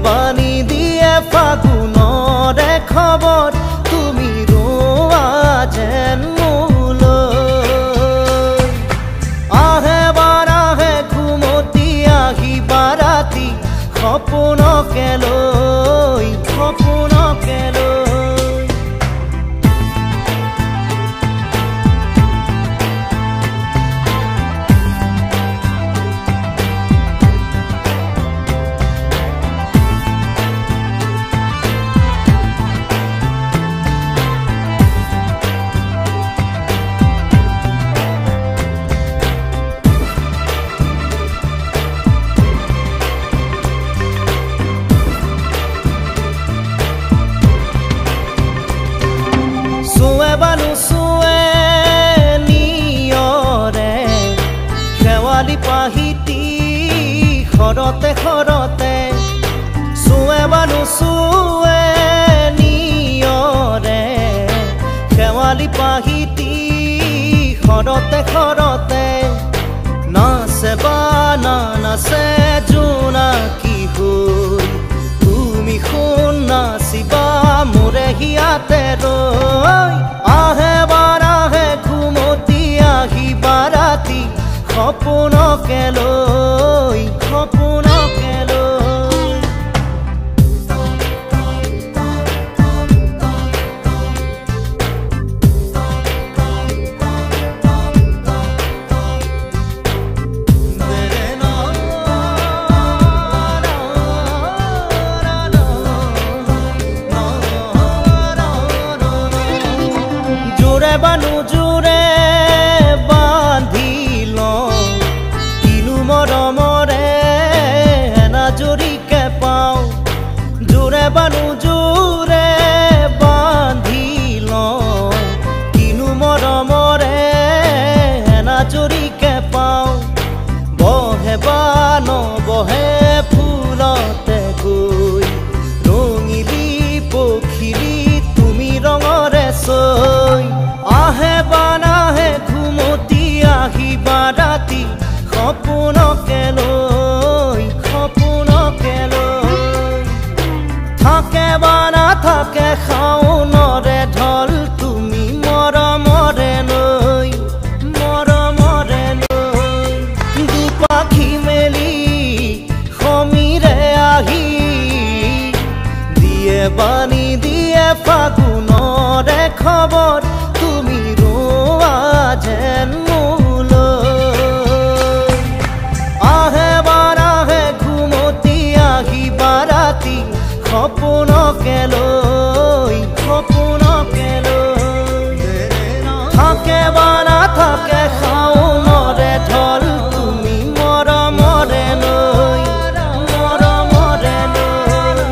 বাণী দিয়ে ফাগুনৰে খবৰ তুমি ৰোৱা যেন মোলৈ আহে বাৰাহে ঘুমতি আহিবা ৰাতি সপোনকে লৈ সপোনকে লৈ খৰতে খৰতে চুৱে বানু চুৱে নিয়ৰে শেৱালি পাহিতি খৰতে খৰতে নাচে বা নাচে জোনাকী হৈ তুমি শুন নাচিবা মোৰে হিয়াতে ৰৈ আহে বাৰাহে ঘুমতি আহিবা ৰাতি সপোনকে লৈ সপোনকে লৈ জোৰে বানু জোৰে বান্ধি লওঁ কিনো মৰমৰে এনাজৰিকে পাওঁ জোৰে বানু জোৰে বান্ধি লওঁ কিনো মৰমৰে এনাজৰিকে পাওঁ বহে বা নবহে ফুলতে গৈ ৰঙিলি পখিলি তুমি ৰঙৰে চৈ আহে বা নাহে ঘুমতি আহিবা ৰাতি সপোনকে লৈ সপোনকে লৈ থাকে বা নাথাকে শাওনৰে ঢল তুমি মৰমৰে লৈ দুপাখি মেলি সমীৰে আহি দিয়ে বাণী দিয়ে ফাগুনৰে খবৰ তুমি ৰোৱা যেন মোলৈ আহে বাৰাহে ঘুমতি আহিবা ৰাতি সপোনকে লৈ সপোনকে লৈ থাকে বা নাথাকে শাওনৰে ঢল তুমি মৰমৰে লৈ মৰমৰে লৈ